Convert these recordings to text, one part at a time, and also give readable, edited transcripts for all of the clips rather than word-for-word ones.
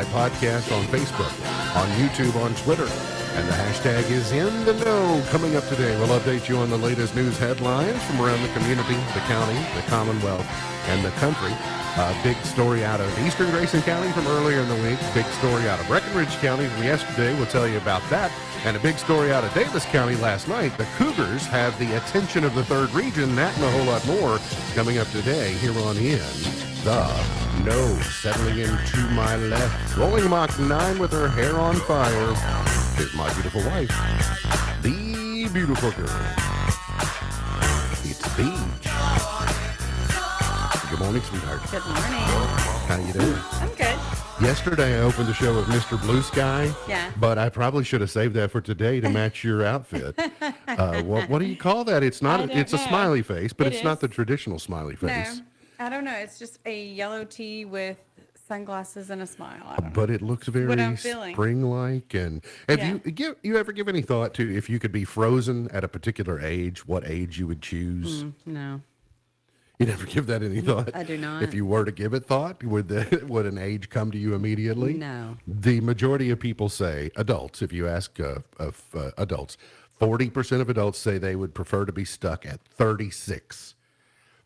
podcast on Facebook, on YouTube, on Twitter, and the hashtag is in the know. Coming up today, we'll update you on the latest news headlines from around the community, the county, the Commonwealth, and the country. Big story out of Eastern Grayson County from earlier in the week. Big story out of Breckenridge County from yesterday. We'll tell you about that. And a big story out of Davis County last night. The Cougars have the attention of the third region. That and a whole lot more coming up today here on In the Know. Settling into my left, rolling Mach 9 with her hair on fire, is my beautiful wife, the beautiful girl. It's Paige. Good morning, sweetheart. Good morning. How you doing? I'm good. Yesterday, I opened the show with Mr. Blue Sky. Yeah. But I probably should have saved that for today to match your outfit. What do you call that? It's not. It's a smiley face, but it's not the traditional smiley face. No, I don't know. It's just a yellow tee with sunglasses and a smile. I don't know. But it looks what very I'm feeling. spring-like. And have you ever give any thought to if you could be frozen at a particular age, what age you would choose? No, You never give that any thought? I do not. If you were to give it thought, would an age come to you immediately? No. The majority of people say, adults, if you ask adults, 40% of adults say they would prefer to be stuck at 36.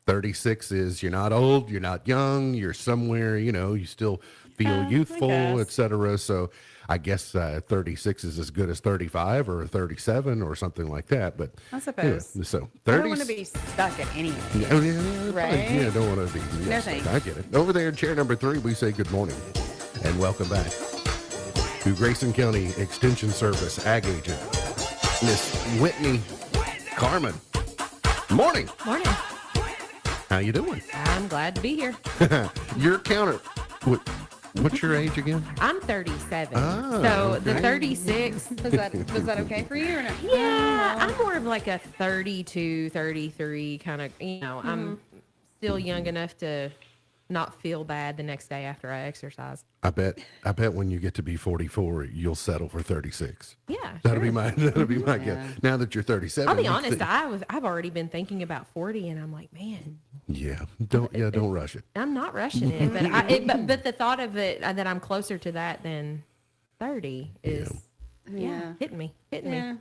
36 is you're not old, you're not young, you're somewhere, you still feel youthful, etc. So I guess 36 is as good as 35 or 37 or something like that. But I suppose. So 30. I don't want to be stuck at any age. Oh, yeah, Right? Yeah, don't want to be. No Yes, thanks. I get it. Over there in chair number 3, we say good morning and welcome back to Grayson County Extension Service Ag Agent, Miss Whitney Carmen. Morning. Morning. How you doing? I'm glad to be here. Your counter. What's your age again? I'm 37. Ah, so the okay. 36. Was that okay for you or not? Yeah, I'm more of like a 32, 33 kind of, I'm still young enough to not feel bad the next day after I exercise. I bet when you get to be 44, you'll settle for 36. Yeah, That'll sure. be my guess. Now that you're 37, I'll be you honest, think- I've already been thinking about 40 and I'm like, man, don't rush it. I'm not rushing it, but the thought of it that I'm closer to that than 30 is hitting me. Yeah.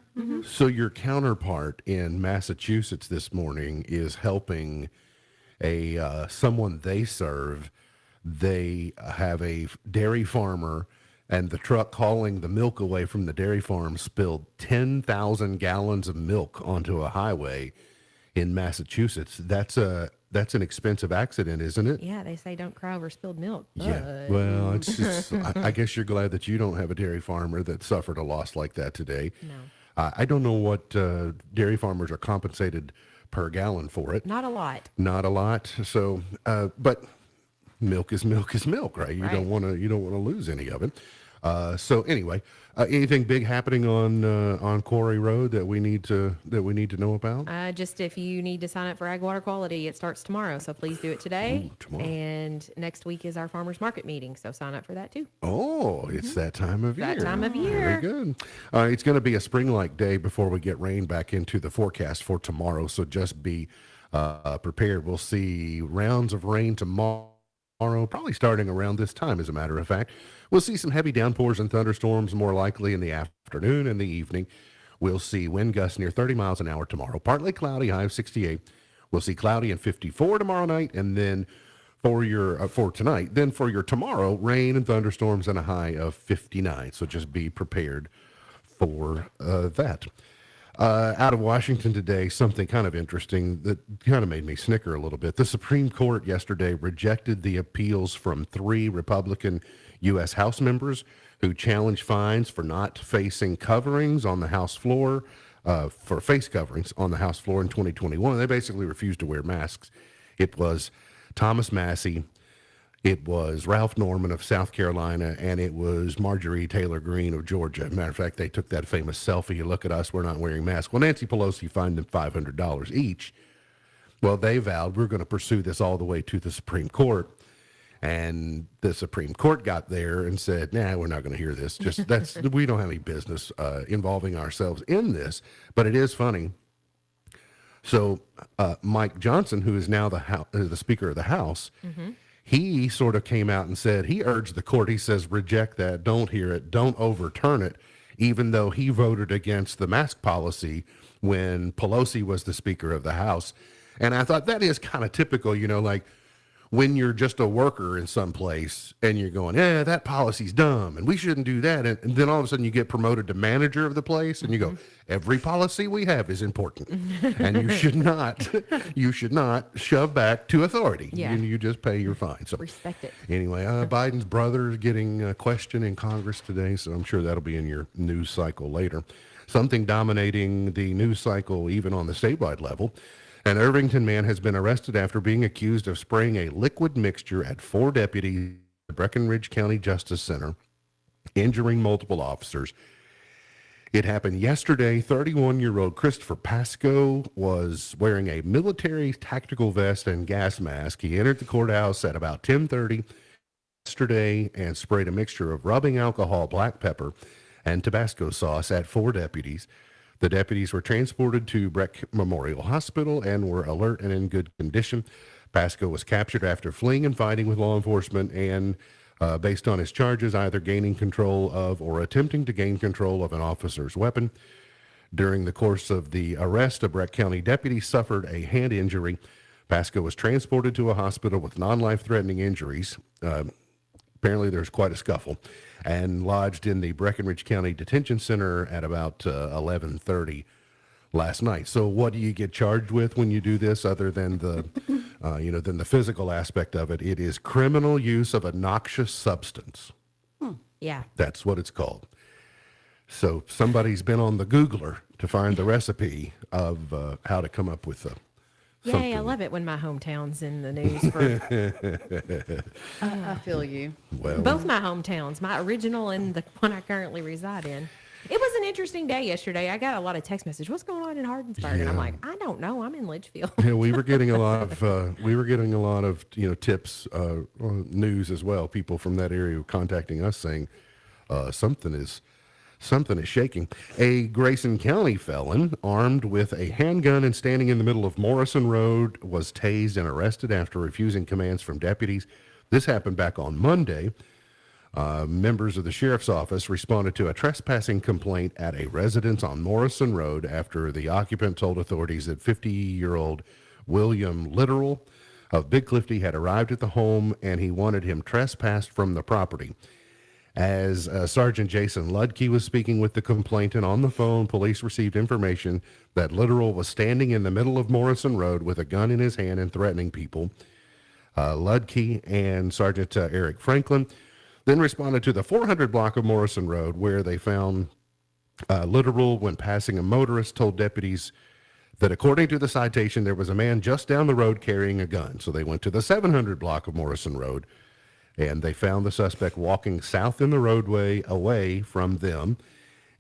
So your counterpart in Massachusetts this morning is helping someone they serve. They have a dairy farmer, and the truck hauling the milk away from the dairy farm spilled 10,000 gallons of milk onto a highway in Massachusetts. That's an expensive accident, isn't it? Yeah, they say don't cry over spilled milk. Yeah. Well, it's just, I guess you're glad that you don't have a dairy farmer that suffered a loss like that today. No. I don't know what dairy farmers are compensated per gallon for it. Not a lot. Not a lot. So, but milk is milk, right? You Right. don't want to lose any of it. So anyway, anything big happening on Quarry Road that we need to know about? Just if you need to sign up for Ag Water Quality, it starts tomorrow. So please do it today. Ooh, tomorrow. And next week is our farmers market meeting. So sign up for that too. Oh, it's that time of year. That time of year. Very good. It's going to be a spring-like day before we get rain back into the forecast for tomorrow. So just be prepared. We'll see rounds of rain tomorrow, probably starting around this time, as a matter of fact. We'll see some heavy downpours and thunderstorms more likely in the afternoon and the evening. We'll see wind gusts near 30 miles an hour tomorrow. Partly cloudy, high of 68. We'll see cloudy and 54 tomorrow night, and then for tonight. Then for your tomorrow, rain and thunderstorms and a high of 59. So just be prepared for that. Out of Washington today, something kind of interesting that kind of made me snicker a little bit. The Supreme Court yesterday rejected the appeals from 3 Republican U.S. House members who challenged fines for not facing coverings on the House floor, for face coverings on the House floor in 2021. They basically refused to wear masks. It was Thomas Massey, it was Ralph Norman of South Carolina, and it was Marjorie Taylor Greene of Georgia. Matter of fact, they took that famous selfie. You look at us, we're not wearing masks. Well, Nancy Pelosi fined them $500 each. Well, they vowed we're going to pursue this all the way to the Supreme Court. And the Supreme Court got there and said, nah, we're not going to hear this. We don't have any business involving ourselves in this. But it is funny. So Mike Johnson, who is now the Speaker of the House, he sort of came out and said, he urged the court, he says, reject that, don't hear it, don't overturn it, even though he voted against the mask policy when Pelosi was the Speaker of the House. And I thought that is kind of typical, like when you're just a worker in some place and you're going, that policy's dumb and we shouldn't do that. And then all of a sudden you get promoted to manager of the place and you go, every policy we have is important and you should not shove back to authority. Yeah. You just pay your fine. So Respect it. anyway, Biden's brother is getting a question in Congress today, so I'm sure that'll be in your news cycle later. Something dominating the news cycle even on the statewide level. An Irvington man has been arrested after being accused of spraying a liquid mixture at 4 deputies at the Breckinridge County Justice Center, injuring multiple officers. It happened yesterday. 31-year-old Christopher Pasco was wearing a military tactical vest and gas mask. He entered the courthouse at about 10:30 yesterday and sprayed a mixture of rubbing alcohol, black pepper, and Tabasco sauce at 4 deputies. The deputies were transported to Breck Memorial Hospital and were alert and in good condition. Pasco was captured after fleeing and fighting with law enforcement and, based on his charges, either gaining control of or attempting to gain control of an officer's weapon. During the course of the arrest, a Breck County deputy suffered a hand injury. Pasco was transported to a hospital with non-life-threatening injuries. Apparently there's quite a scuffle, and lodged in the Breckinridge County Detention Center at about 11:30 last night. So what do you get charged with when you do this other than the, than the physical aspect of it? It is criminal use of a noxious substance. Yeah. That's what it's called. So somebody's been on the Googler to find the recipe of how to come up with something. Yay, I love it when my hometown's in the news for I feel you. Well, both my hometowns, my original and the one I currently reside in. It was an interesting day yesterday. I got a lot of text messages. What's going on in Hardensburg? And I'm Yeah. like, I don't know. I'm in Litchfield. yeah, we were getting a lot of tips, news as well. People from that area contacting us saying something is shaking. A Grayson County felon armed with a handgun and standing in the middle of Morrison Road was tased and arrested after refusing commands from deputies. This happened back on Monday. Members of the sheriff's office responded to a trespassing complaint at a residence on Morrison Road after the occupant told authorities that 50-year-old William Littoral of Big Clifty had arrived at the home and he wanted him trespassed from the property. As Sergeant Jason Ludke was speaking with the complainant on the phone, police received information that Littoral was standing in the middle of Morrison Road with a gun in his hand and threatening people. Ludke and Sergeant Eric Franklin then responded to the 400 block of Morrison Road, where they found Littoral when passing a motorist, told deputies that according to the citation, there was a man just down the road carrying a gun. So they went to the 700 block of Morrison Road, and they found the suspect walking south in the roadway away from them,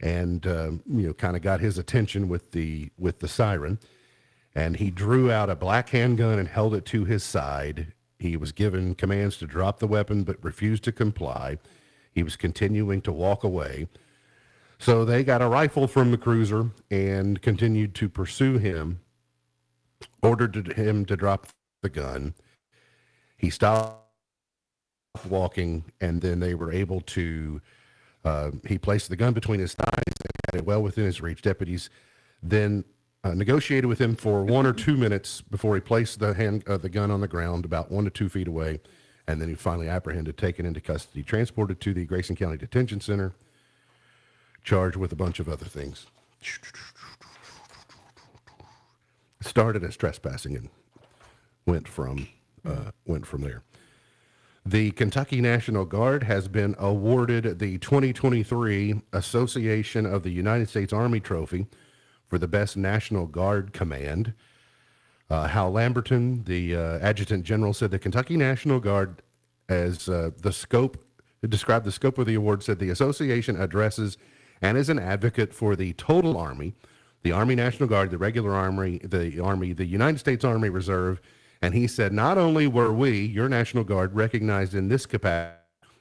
and kind of got his attention with the siren. And he drew out a black handgun and held it to his side. He was given commands to drop the weapon, but refused to comply. He was continuing to walk away. So they got a rifle from the cruiser and continued to pursue him, ordered him to drop the gun. He stopped walking, and then they were able to, he placed the gun between his thighs and had it well within his reach. Deputies then negotiated with him for 1 or 2 minutes before he placed the gun on the ground about 1 to 2 feet away, and then he finally apprehended, taken into custody, transported to the Grayson County Detention Center, charged with a bunch of other things. Started as trespassing and went from there. The Kentucky National Guard has been awarded the 2023 Association of the United States Army Trophy for the best National Guard command. Hal Lamberton, the Adjutant General, said the Kentucky National Guard, as described the scope of the award, said the association addresses and is an advocate for the total Army, the Army National Guard, the regular Army, the United States Army Reserve. And he said, not only were we, your National Guard, recognized in this capacity,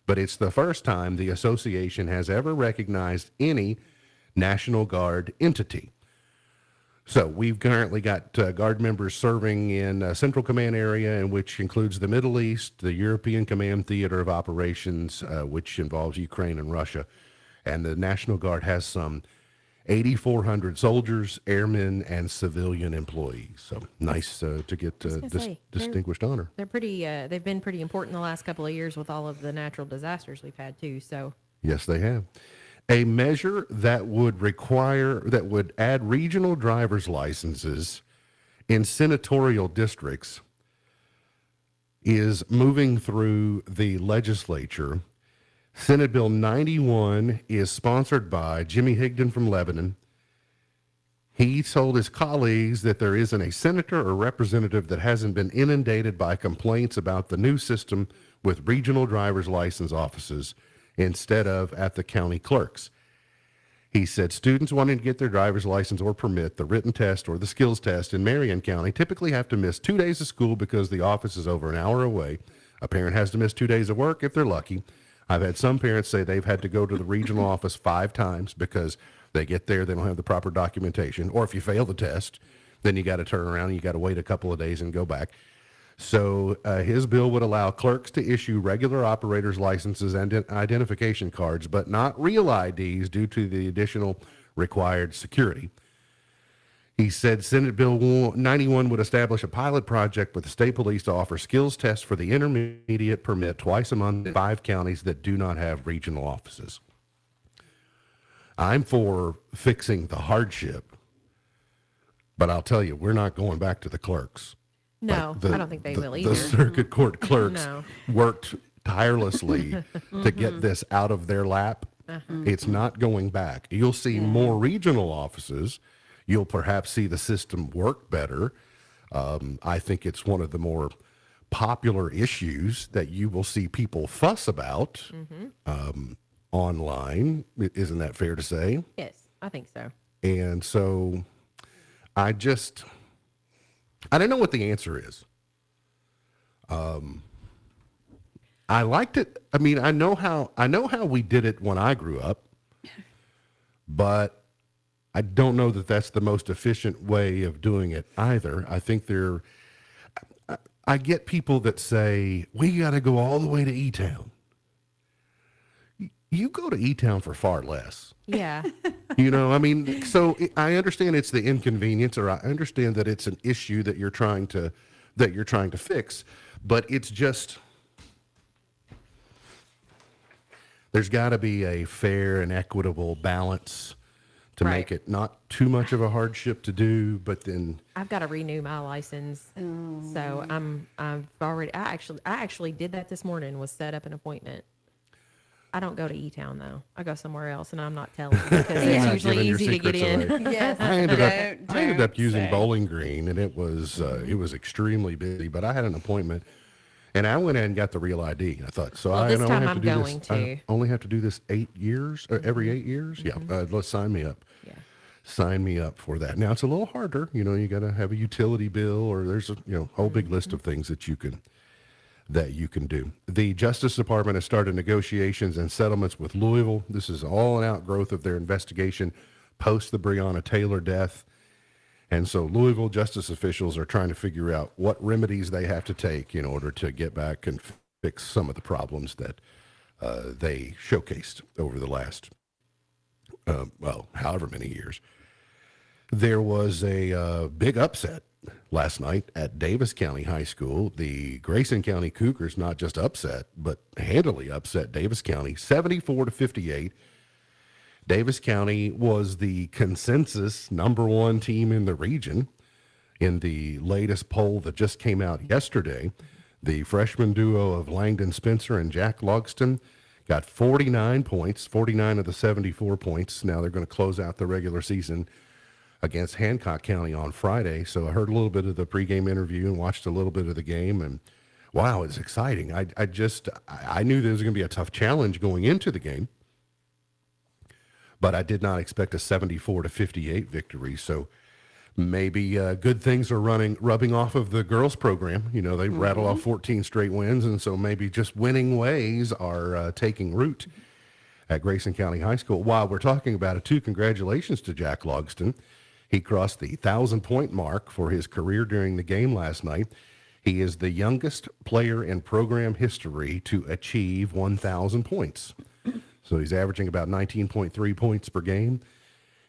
but it's the first time the association has ever recognized any National Guard entity. So we've currently got Guard members serving in Central Command area, and which includes the Middle East, the European Command Theater of Operations, which involves Ukraine and Russia. And the National Guard has some 8,400 soldiers, airmen, and civilian employees. So nice to get gonna say, distinguished honor. They're pretty. They've been pretty important the last couple of years with all of the natural disasters we've had too. So Yes, they have. A measure that would add regional driver's licenses in senatorial districts is moving through the legislature. Senate Bill 91 is sponsored by Jimmy Higdon from Lebanon. He told his colleagues that there isn't a senator or representative that hasn't been inundated by complaints about the new system with regional driver's license offices instead of at the county clerks. He said students wanting to get their driver's license or permit, the written test or the skills test in Marion County typically have to miss 2 days of school because the office is over an hour away. A parent has to miss 2 days of work if they're lucky. I've had some parents say they've had to go to the regional office 5 times because they get there, they don't have the proper documentation. Or if you fail the test, then you got to turn around and you got to wait a couple of days and go back. So his bill would allow clerks to issue regular operators licenses and identification cards, but not real IDs due to the additional required security. He said Senate Bill 91 would establish a pilot project with the state police to offer skills tests for the intermediate permit twice a month in 5 counties that do not have regional offices. I'm for fixing the hardship, but I'll tell you, we're not going back to the clerks. no, I don't think they will either. The circuit court clerks No. worked tirelessly to get this out of their lap. It's not going back. You'll see more regional offices. You'll perhaps see the system work better. I think it's one of the more popular issues that you will see people fuss about online. Isn't that fair to say? Yes, I think so. And so I don't know what the answer is. I liked it. I mean, I know how we did it when I grew up, but I don't know that that's the most efficient way of doing it either. I think I get people that say, we got to go all the way to E-Town. You go to E-Town for far less. Yeah. You know, I mean, so I understand it's the inconvenience, or I understand that it's an issue that you're trying to fix, but it's just, there's got to be a fair and equitable balance to Right. make it not too much of a hardship to do, but then I've got to renew my license. So I actually did that this morning, was set up an appointment. I don't go to E-Town though. I go somewhere else, and I'm not telling because You're it's not usually giving your easy to get secrets in. away. Yes. I ended up using say. Bowling Green, and it was extremely busy. But I had an appointment, and I went in and got the real ID. I thought, so Well, I this only time have I'm to do going this. I to. only have to do this 8 years, or every 8 years. Yeah, let's sign me up. Yeah. Sign me up for that. Now it's a little harder. You know, you got to have a utility bill, or there's a whole big list of things that you can do. The Justice Department has started negotiations and settlements with Louisville. This is all an outgrowth of their investigation post the Breonna Taylor death. And so Louisville justice officials are trying to figure out what remedies they have to take in order to get back and fix some of the problems that they showcased over the last, however many years. There was a big upset last night at Davis County High School. The Grayson County Cougars not just upset, but handily upset Davis County 74-58. Davis County was the consensus #1 team in the region in the latest poll that just came out yesterday. The freshman duo of Langdon Spencer and Jack Logston got 49 points, 49 of the 74 points. Now they're going to close out the regular season against Hancock County on Friday. So I heard a little bit of the pregame interview and watched a little bit of the game, and wow, it's exciting. I knew there was going to be a tough challenge going into the game, but I did not expect a 74-58 victory. So maybe good things are rubbing off of the girls program. You know, they rattle off 14 straight wins, and so maybe just winning ways are taking root at Grayson County High School. While we're talking about it too, congratulations to Jack Logston. He crossed the 1,000-point mark for his career during the game last night. He is the youngest player in program history to achieve 1,000 points. So he's averaging about 19.3 points per game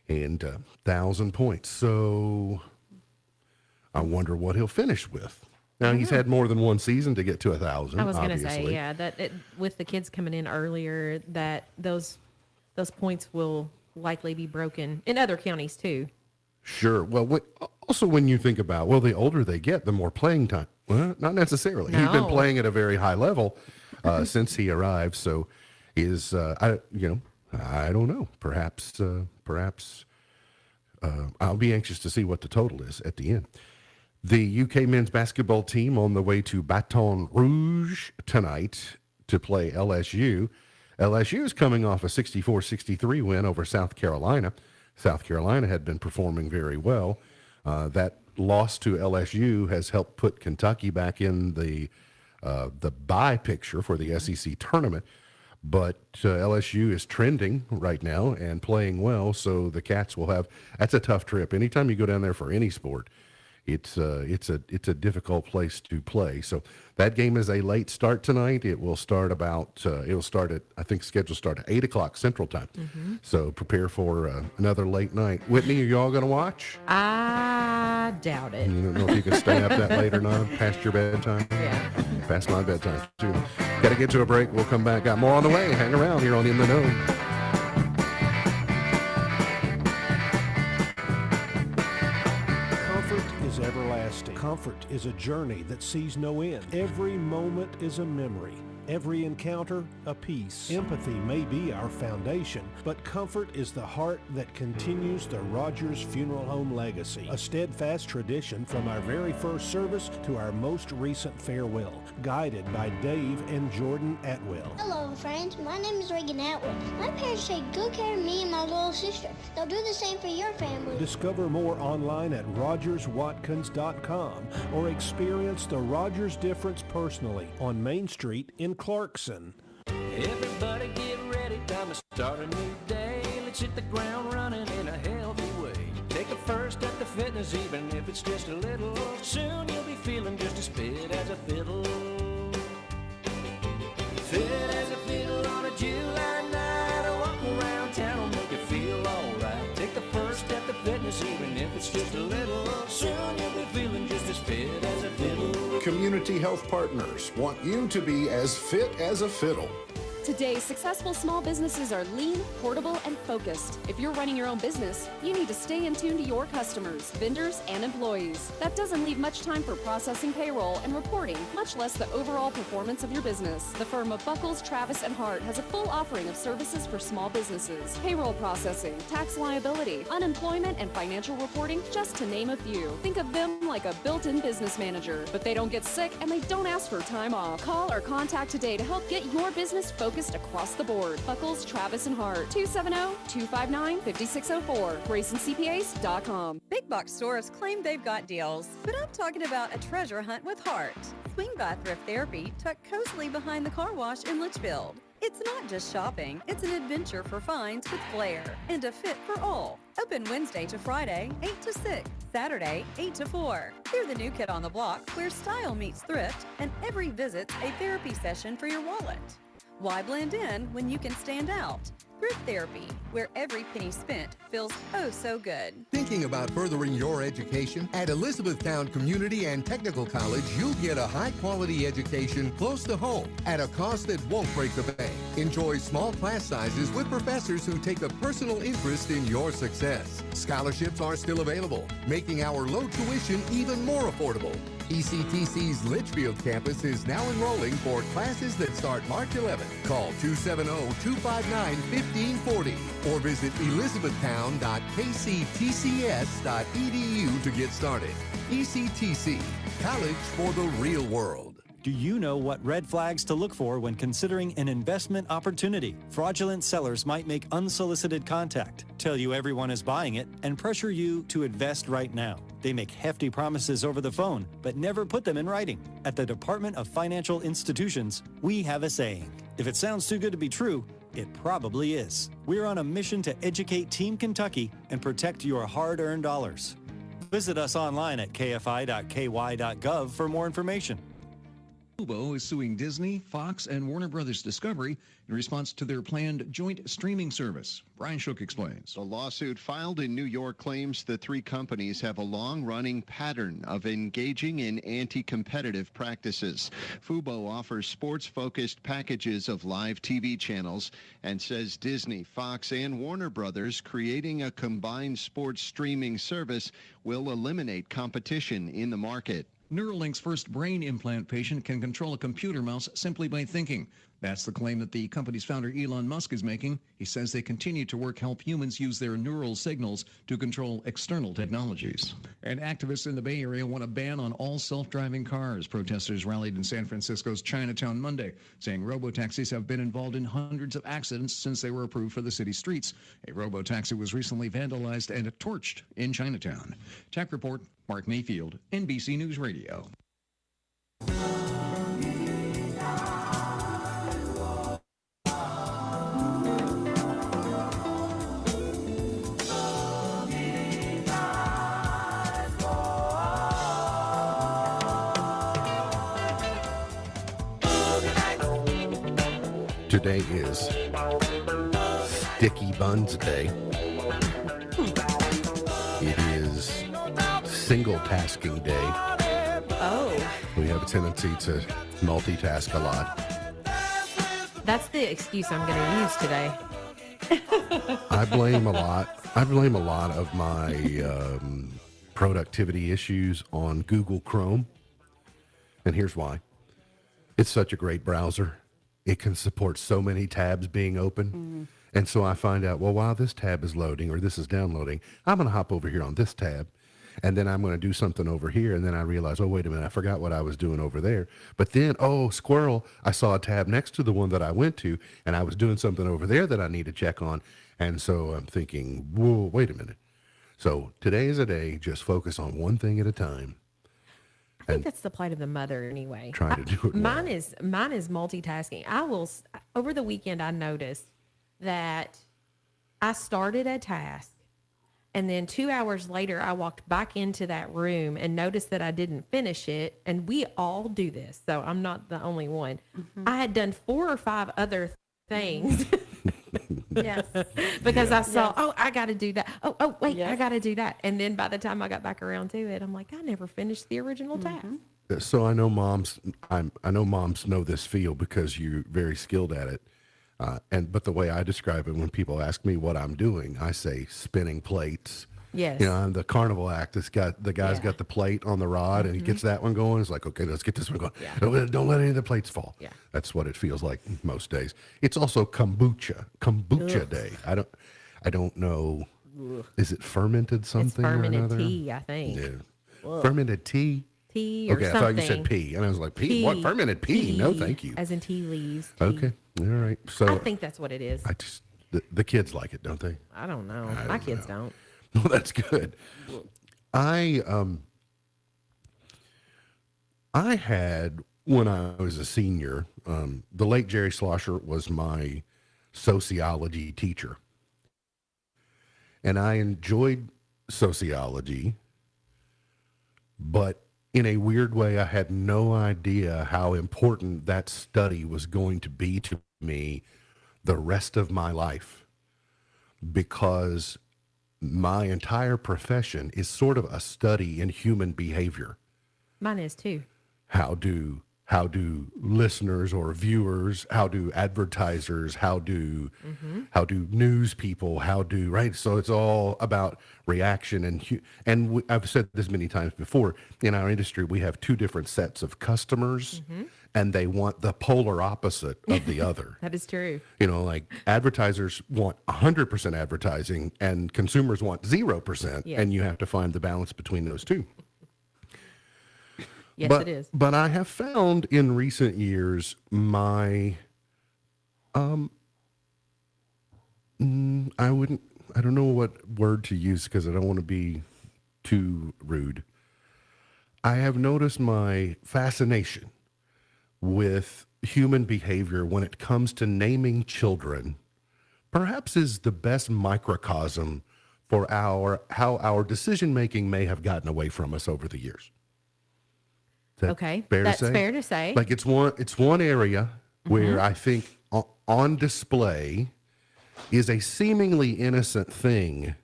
and 1,000 points. So I wonder what he'll finish with. Now, he's had more than one season to get to 1,000, I was going to obviously. say, yeah, with the kids coming in earlier, that those points will likely be broken in other counties too. Sure. Well, also when you think about, well, the older they get, the more playing time. Well, not necessarily. He's been No. playing at a very high level since he arrived. So I don't know. Perhaps I'll be anxious to see what the total is at the end. The UK men's basketball team on the way to Baton Rouge tonight to play LSU. LSU is coming off a 64-63 win over South Carolina. South Carolina had been performing very well. That loss to LSU has helped put Kentucky back in the bye picture for the SEC tournament. But LSU is trending right now and playing well, so the Cats will have. That's a tough trip. Anytime you go down there for any sport, it's a difficult place to play. So that game is a late start tonight. It will start I think scheduled to start at 8:00 Central Time. Mm-hmm. So prepare for another late night. Whitney, are y'all going to watch? I doubt it. You don't know if you can stay up that late or not, past your bedtime? Yeah. Past my bedtime, too. Got to get to a break. We'll come back. Got more on the way. Hang around here on In the Know. Comfort is everlasting. Comfort is a journey that sees no end. Every moment is a memory. Every encounter, a piece. Empathy may be our foundation, but comfort is the heart that continues the Rogers Funeral Home legacy. A steadfast tradition from our very first service to our most recent farewell, guided by Dave and Jordan Atwell. Hello, friends. My name is Reagan Atwood. My parents take good care of me and my little sister. They'll do the same for your family. Discover more online at RogersWatkins.com or experience the Rogers difference personally on Main Street in Clarkson. Everybody get ready, time to start a new day. Let's hit the ground running in a healthy way. Take a first step to fitness, even if it's just a little. Soon you'll be feeling just as fit as a fiddle. Fit as a fiddle on a July night. Or walk around town will make you feel alright. Take the first step to fitness, even if it's just a little. Soon you'll be feeling just as fit as a fiddle. Community Health Partners want you to be as fit as a fiddle. Today, successful small businesses are lean, portable, and focused. If you're running your own business, you need to stay in tune to your customers, vendors, and employees. That doesn't leave much time for processing payroll and reporting, much less the overall performance of your business. The firm of Buckles, Travis, and Hart has a full offering of services for small businesses. Payroll processing, tax liability, unemployment, and financial reporting, just to name a few. Think of them like a built-in business manager, but they don't get sick and they don't ask for time off. Call or contact today to help get your business focused across the board. Buckles, Travis, and Hart, 270-259-5604, GraysonCPAs.com. Big box stores claim they've got deals, but I'm talking about a treasure hunt with heart. Swing by Thrift Therapy, tucked cozily behind the car wash in Litchfield. It's not just shopping, it's an adventure for finds with flair and a fit for all. Open Wednesday to Friday, 8 to 6, Saturday, 8 to 4. They're the new kid on the block where style meets thrift and every visit's a therapy session for your wallet. Why blend in when you can stand out? Thrift Therapy, where every penny spent feels oh so good. Thinking about furthering your education? At Elizabethtown Community and Technical College, you'll get a high-quality education close to home at a cost that won't break the bank. Enjoy small class sizes with professors who take a personal interest in your success. Scholarships are still available, making our low tuition even more affordable. ECTC's Litchfield campus is now enrolling for classes that start March 11th. Call 270-259-1540 or visit elizabethtown.kctcs.edu to get started. ECTC, college for the real world. Do you know what red flags to look for when considering an investment opportunity? Fraudulent sellers might make unsolicited contact, tell you everyone is buying it, and pressure you to invest right now. They make hefty promises over the phone, but never put them in writing. At the Department of Financial Institutions, we have a saying. If it sounds too good to be true, It probably is. We're on a mission to educate Team Kentucky and protect your hard-earned dollars. Visit us online at kfi.ky.gov for more information. Fubo is suing Disney, Fox, and Warner Brothers Discovery in response to their planned joint streaming service. Brian Shook explains. The lawsuit filed in New York claims the three companies have a long-running pattern of engaging in anti-competitive practices. Fubo offers sports-focused packages of live TV channels and says Disney, Fox, and Warner Brothers creating a combined sports streaming service will eliminate competition in the market. Neuralink's first brain implant patient can control a computer mouse simply by thinking. That's the claim that the company's founder Elon Musk is making. He says they continue to help humans use their neural signals to control external technologies. And activists in the Bay Area want a ban on all self-driving cars. Protesters rallied in San Francisco's Chinatown Monday, saying robotaxis have been involved in hundreds of accidents since they were approved for the city's streets. A robotaxi was recently vandalized and torched in Chinatown. Tech Report, Mark Mayfield, NBC News Radio. Today is Sticky Buns Day. It is Single Tasking Day. Oh, We have a tendency to multitask a lot. that's the excuse I'm going to use today. I blame a lot of my productivity issues on Google Chrome. And here's why. It's such a great browser. It can support so many tabs being open. And so I find out, well, while this tab is loading or this is downloading, I'm going to hop over here on this tab. And then I'm going to do something over here. And then I realize, oh, wait a minute, I forgot what I was doing over there. But then, oh, squirrel, I saw a tab next to the one that I went to, and I was doing something over there that I need to check on. And so I'm thinking, whoa, wait a minute. So today is a day, just focus on one thing at a time. I think that's the plight of the mother anyway. Try to do it well. Mine is multitasking. Over the weekend, I noticed that I started a task, and then 2 hours later, I walked back into that room and noticed that I didn't finish it. And we all do this, so I'm not the only one. I had done 4 or 5 other things. Yes. Because I saw, Yes. oh, I got to do that. Oh, wait, I Yes. got to do that. And then by the time I got back around to it, I'm like, I never finished the original task. So I know moms know this feel because you're very skilled at it. But the way I describe it, when people ask me what I'm doing, I say spinning plates. Yes. You know, on the carnival act, the guy's Yeah. got the plate on the rod, and he gets that one going. It's like, okay, let's get this one going. Yeah. Don't let any of the plates fall. Yeah. That's what it feels like most days. It's also kombucha day. I don't know. Is it fermented something? It's fermented or another? tea, I think. Yeah. Fermented tea. Tea or Okay, something. I thought you said pea, and I was like, pea? What fermented pea? No, thank you. As in tea leaves. Tea. Okay, all right. So I think that's what it is. the kids like it, don't they? I don't know. My kids don't. Well, that's good. I had, when I was a senior, the late Jerry Slosher was my sociology teacher. And I enjoyed sociology, but in a weird way, I had no idea how important that study was going to be to me the rest of my life, because my entire profession is sort of a study in human behavior. Mine is too. How do listeners or viewers, how do advertisers, how do news people, right? So it's all about reaction and I've said this many times before, in our industry we have 2 different sets of customers, and they want the polar opposite of the other. That is true. You know, like advertisers want 100% advertising and consumers want 0%, Yes. and you have to find the balance between those 2. Yes, it is. But I have found in recent years my, I don't know what word to use because I don't want to be too rude. I have noticed my fascination with human behavior when it comes to naming children perhaps is the best microcosm for how our decision making may have gotten away from us over the years. Is that Okay, fair that's to say? fair to say. Like it's one area where I think on display is a seemingly innocent thing,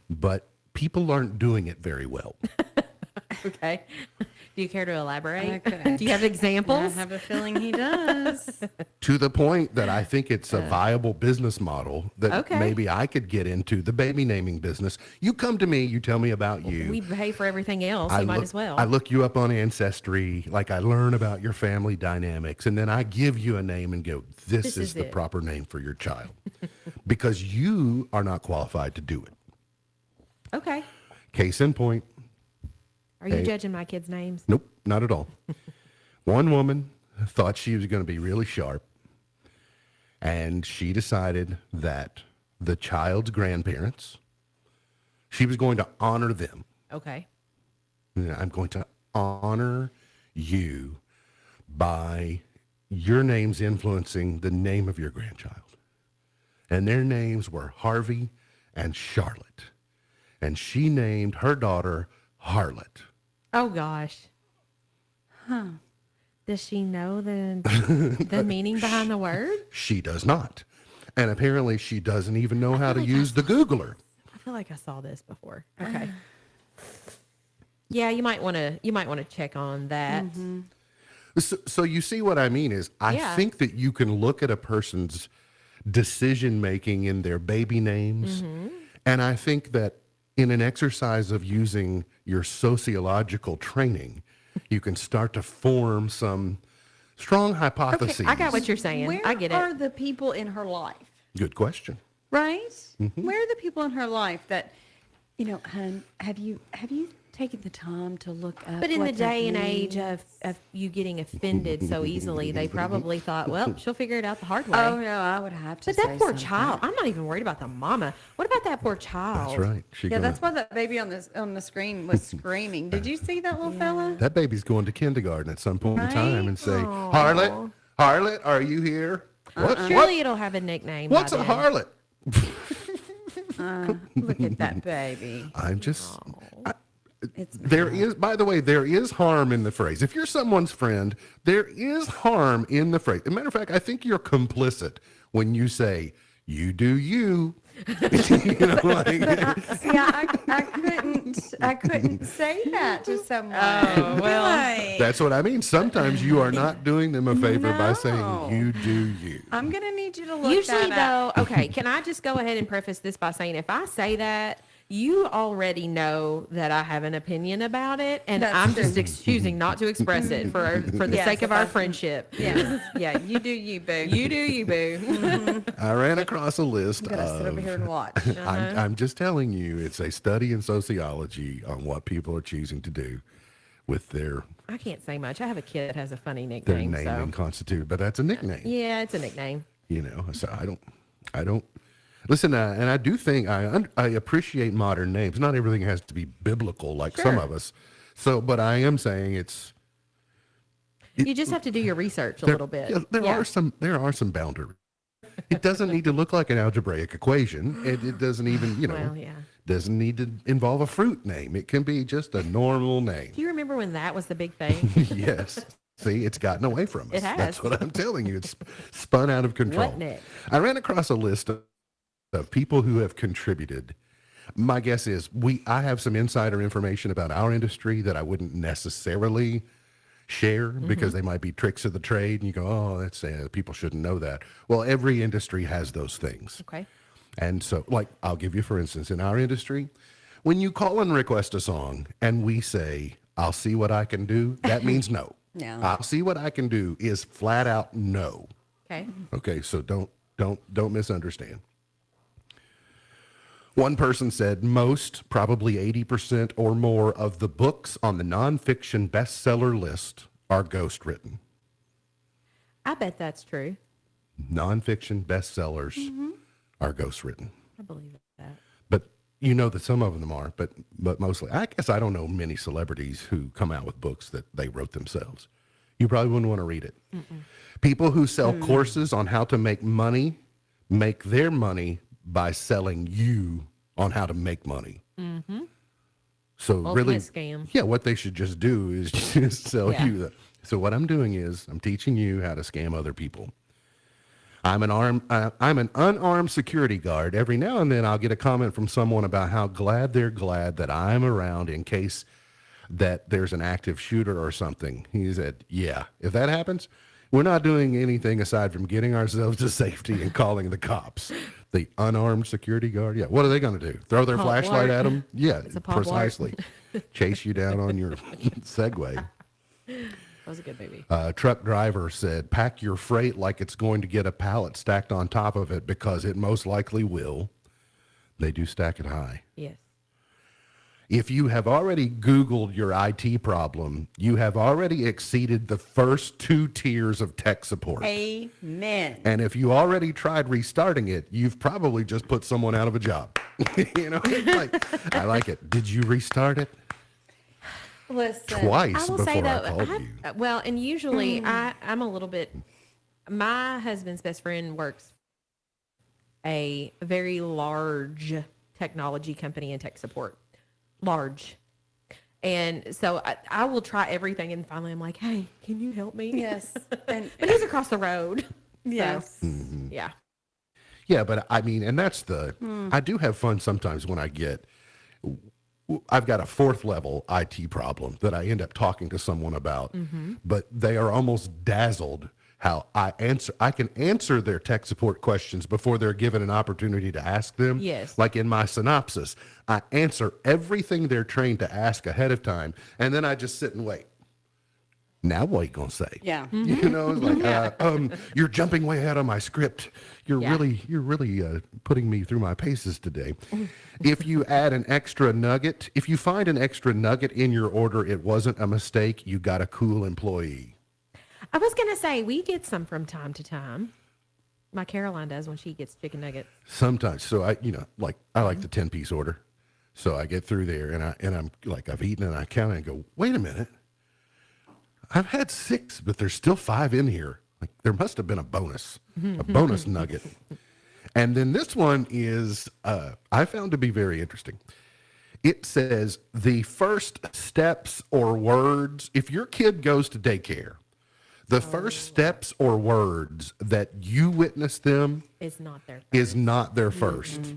but people aren't doing it very well. Okay. Do you care to elaborate? Okay. Do you have I examples? have a feeling he does. To the point that I think it's a viable business model that Okay. maybe I could get into, the baby naming business. You come to me, you tell me about you. We pay for everything else. I You might look- as well. I look you up on Ancestry, like I learn about your family dynamics, and then I give you a name and go, this This is is the it. proper name for your child. Because you are not qualified to do it. Okay. Case in point, Are you Hey. judging my kids' names? nope, not at all. One woman thought she was going to be really sharp, and she decided that the child's grandparents, she was going to honor them. Okay. I'm going to honor you by your names influencing the name of your grandchild. And their names were Harvey and Charlotte. And she named her daughter Harlot. Oh gosh. Huh. Does she know the meaning behind the word? She does not. And apparently she doesn't even know how to use the Googler. I feel like I saw this before. Okay. Yeah, you might want to check on that. So you see what I mean is I Yeah. think that you can look at a person's decision making in their baby names. And I think that in an exercise of using your sociological training, you can start to form some strong hypotheses. Okay, I got what you're saying. Where I get are it. the people in her life? Good question. Right? Mm-hmm. Where are the people in her life that, hun, have you taken the time to look up? But in the what that day and age means? of you getting offended so easily, they probably thought, well, she'll figure it out the hard way. Oh no, I would have to. But that say poor something. child, I'm not even worried about the mama. What about that poor child? That's right. Yeah, that's why that baby on the screen was screaming. Did you see that little fella? That baby's going to kindergarten at some point in time Right? and say, Aw. Harlot, are you here? Surely it'll have a nickname. What's by a then. harlot? Look at that baby. I'm just, It's there is, by the way, there is harm in the phrase. If you're someone's friend, there is harm in the phrase. As a matter of fact, I think you're complicit when you say, you do you. You know, like, I couldn't say that to someone. Oh, well. Right. that's what I mean. Sometimes you are not doing them a favor by saying, you do you. I'm gonna need you to look Usually, that up. though, okay, can I just go ahead and preface this by saying if I say that, you already know that I have an opinion about it, and That's I'm true. just choosing not to express it for the Yes, sake of if our I- friendship. Yeah, yeah. You do you, boo. You do you, boo. I ran across a list I'm gonna sit over here and watch. I'm just telling you, it's a study in sociology on what people are choosing to do with their I can't say much. I have a kid that has a funny their nickname. naming So. constituted, but that's a nickname. Yeah, it's a nickname. You know, so I don't listen. And I do think I appreciate modern names. Not everything has to be biblical like some Sure. of us. So, but I am saying You just have to do your research a little bit. yeah, there Yeah. are some boundaries. It doesn't need to look like an algebraic equation. It doesn't even, Well, yeah. doesn't need to involve a fruit name. It can be just a normal name. Do you remember when that was the big thing? Yes. See, it's gotten away from us. It has. That's what I'm telling you. It's spun out of control. Wasn't it? I ran across a list of people who have contributed. My guess is I have some insider information about our industry that I wouldn't necessarily share because they might be tricks of the trade. And you go, oh, that's people shouldn't know that. Well, every industry has those things. Okay. And so, like, I'll give you, for instance, in our industry, when you call and request a song and we say, I'll see what I can do, that means no. No. I'll see what I can do is flat out no. Okay. Okay, so don't misunderstand. One person said most, probably 80% or more of the books on the nonfiction bestseller list are ghostwritten. I bet that's true. Nonfiction bestsellers are ghostwritten. I believe that. But you know that some of them are, but mostly. I guess I don't know many celebrities who come out with books that they wrote themselves. You probably wouldn't want to read it. People who sell courses on how to make money make their money by selling you on how to make money. Mm-hmm. So Ultimate really, scam. yeah, what they should just do is just sell Yeah. you. So what I'm doing is I'm teaching you how to scam other people. I'm an unarmed security guard. Every now and then I'll get a comment from someone about how they're glad that I'm around in case that there's an active shooter or something. He said, yeah, if that happens, we're not doing anything aside from getting ourselves to safety and calling the cops. The unarmed security guard. Yeah. What are they going to do? Throw their Pop flashlight Lart. at them? Yeah, It's a Pop Lart. precisely. Chase you down on your Segway. That was a good movie. Truck driver said, pack your freight like it's going to get a pallet stacked on top of it because it most likely will. They do stack it high. Yes. If you have already Googled your IT problem, you have already exceeded the first 2 tiers of tech support. Amen. And if you already tried restarting it, you've probably just put someone out of a job. You know, I like it. Did you restart it? Listen. Twice I will before say I though, called you. well, and usually I'm a little bit. My husband's best friend works a very large technology company in tech support, large, and so I will try everything, and finally I'm like, hey, can you help me? Yes. And but he's across the road. yes. So, yeah. Yeah, but I mean, and that's I do have fun sometimes when I've got a 4th level IT problem that I end up talking to someone about, but they are almost dazzled how I can answer their tech support questions before they're given an opportunity to ask them. Yes. Like in my synopsis, I answer everything they're trained to ask ahead of time, and then I just sit and wait. Now what are you going to say? Yeah. You know, it's like, you're jumping way ahead of my script. You're really putting me through my paces today. If you add an extra nugget, if you find an extra nugget in your order, it wasn't a mistake. You got a cool employee. I was gonna say we get some from time to time. My Caroline does when she gets chicken nuggets. Sometimes. So I like the 10-piece order. So I get through there and I'm like, I've eaten and I count and I go, wait a minute. I've had 6, but there's still 5 in here. Like there must have been a bonus nugget. And then this one is, I found to be very interesting. It says the first steps or words, if your kid goes to daycare, the first steps or words that you witness them It's not their is not their first.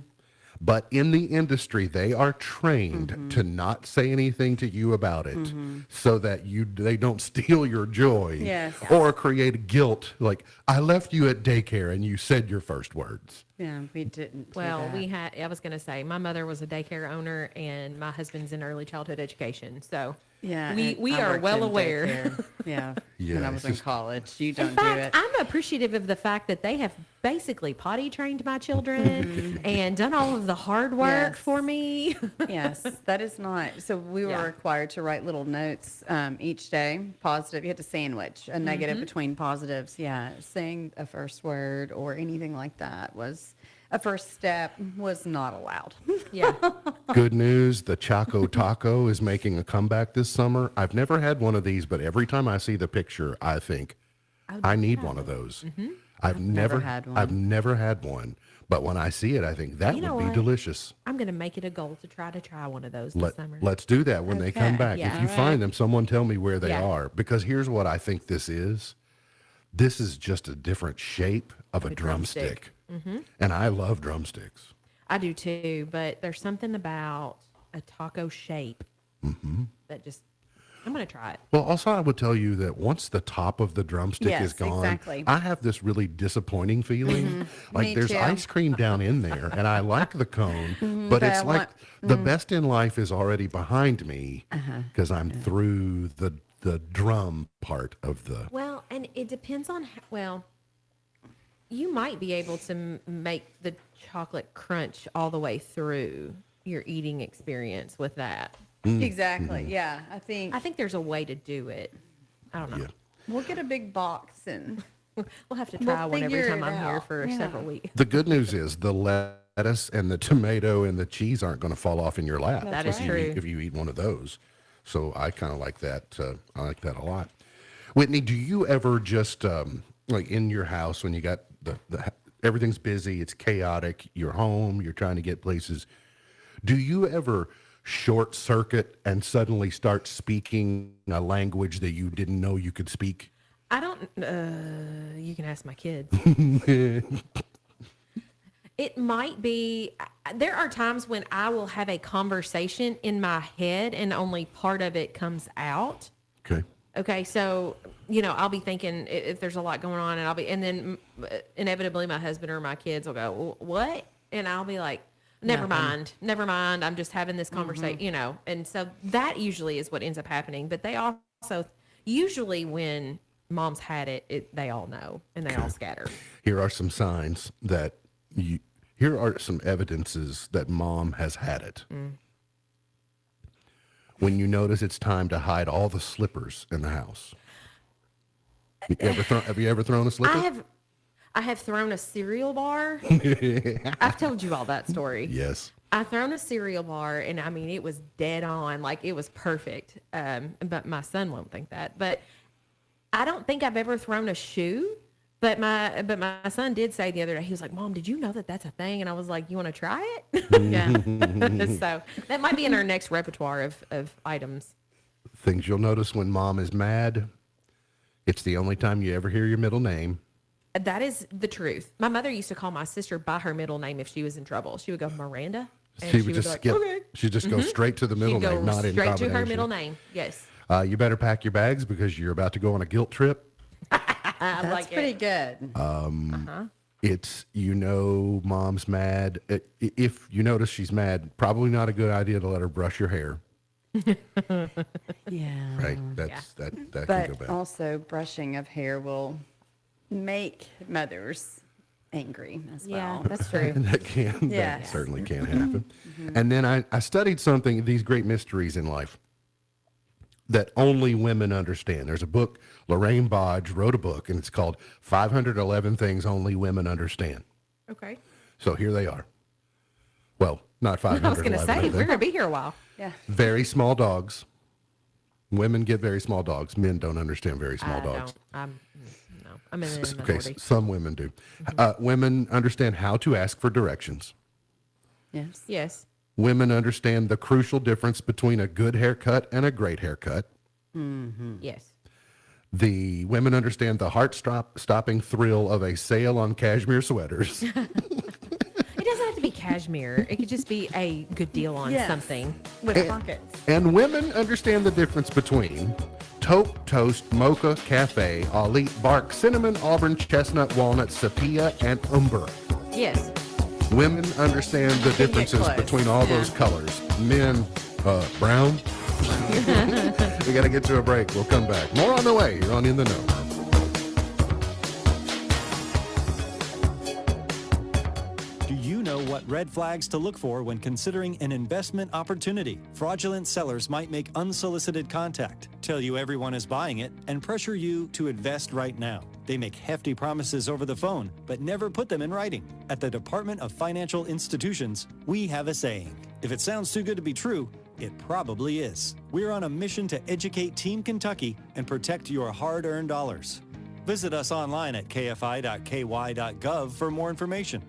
But in the industry, they are trained to not say anything to you about it so that they don't steal your joy Yes. or create guilt. Like, I left you at daycare and you said your first words. Yeah, we didn't. do Well, that. I was going to say, my mother was a daycare owner and my husband's in early childhood education. So Yeah, we and I are worked well in aware. daycare. Yeah, Yeah, when I it's was in just- college, you don't In do fact, it. I'm appreciative of the fact that they have basically potty trained my children and done all of the hard work Yes. for me. Yes, that is not. So we were Yeah. required to write little notes each day, positive. You had to sandwich a negative between positives. Yeah, saying a first word or anything like that was a first step was not allowed. Yeah. Good news, the Choco Taco is making a comeback this summer. I've never had one of these, but every time I see the picture, I think, I need one of those. I've never had one. I've never had one, but when I see it, I think that You know would be what? delicious. I'm going to make it a goal to try one of those this summer. Let's do that when they come Okay. back. Yeah. If you find them, someone tell me where they Yeah. are, because here's what I think this is. This is just a different shape of a drumstick. And I love drumsticks. I do too, but there's something about a taco shape that just, I'm going to try it. Well, also, I would tell you that once the top of the drumstick Yes, is gone, exactly. I have this really disappointing feeling. Like Me there's too. ice cream down in there, and I like the cone, but but it's I like want- the best in life is already behind me because I'm through the drum part of the. Well, and it depends on you might be able to make the chocolate crunch all the way through your eating experience with that. Exactly. Yeah, I think there's a way to do it. I don't know. Yeah. we'll get a big box and We'll have to We'll try one every figure time it I'm here out. for Yeah. several weeks. The good news is the lettuce and the tomato and the cheese aren't going to fall off in your lap. That is if you true. if you eat one of those. So I kind of like that. I like that a lot. Whitney, do you ever just like in your house when you got everything's busy, it's chaotic, you're home, you're trying to get places. Do you ever short circuit and suddenly start speaking a language that you didn't know you could speak? I don't, you can ask my kids. It might be, there are times when I will have a conversation in my head and only part of it comes out. Okay. Okay, so, I'll be thinking if there's a lot going on and then inevitably my husband or my kids will go, what? And I'll be like, never mind. I'm just having this conversation, and so that usually is what ends up happening. But they also, usually when mom's had it, they all know and they all scatter. Here are some signs that here are some evidences that mom has had it. When you notice it's time to hide all the slippers in the house. Have you ever thrown a slipper? I have thrown a cereal bar. I've told you all that story. Yes. I've thrown a cereal bar, and I mean, it was dead on. Like, it was perfect. But my son won't think that. But I don't think I've ever thrown a shoe. But my son did say the other day, he was like, Mom, did you know that that's a thing? And I was like, you want to try it? Yeah. So that might be in our next repertoire of items. Things you'll notice when mom is mad. It's the only time you ever hear your middle name. That is the truth. My mother used to call my sister by her middle name if she was in trouble. She would go, Miranda. And She would just be like, skip. okay. She'd just go straight to the middle She'd go name, not in straight to combination. her middle name. Yes. You better pack your bags because you're about to go on a guilt trip. That's like pretty it. good. It's, mom's mad. If you notice she's mad, probably not a good idea to let her brush your hair. Yeah. Right? That can go But bad. also, brushing of hair will make mothers angry as well. Yeah, that's true. That Yes. certainly can happen. And then I studied something, these great mysteries in life that only women understand. There's a book, Lorraine Bodge wrote a book, and it's called 511 Things Only Women Understand. Okay. So here they are. Well, not I was 511. going to say, we're going to be here a while. Yeah. Very small dogs. Women get very small dogs. Men don't understand very small dogs. I'm in the Okay, minority. some women do. Women understand how to ask for directions. Yes. Yes. Women understand the crucial difference between a good haircut and a great haircut. Yes. The women understand the heart-stopping thrill of a sale on cashmere sweaters. It doesn't have to be cashmere. It could just be a good deal on Yes. something. With pockets. And women understand the difference between taupe, toast, mocha, cafe, elite, bark, cinnamon, auburn, chestnut, walnut, sepia, and umber. Yes. Women understand the differences close. between all those colors. Men, brown. We got to get to a break. We'll come back. More on the way. You're on In the Know. Do you know what red flags to look for when considering an investment opportunity? Fraudulent sellers might make unsolicited contact, tell you everyone is buying it, and pressure you to invest right now. They make hefty promises over the phone, but never put them in writing. At the Department of Financial Institutions, we have a saying. If it sounds too good to be true, it probably is. We're on a mission to educate Team Kentucky and protect your hard-earned dollars. Visit us online at kfi.ky.gov for more information.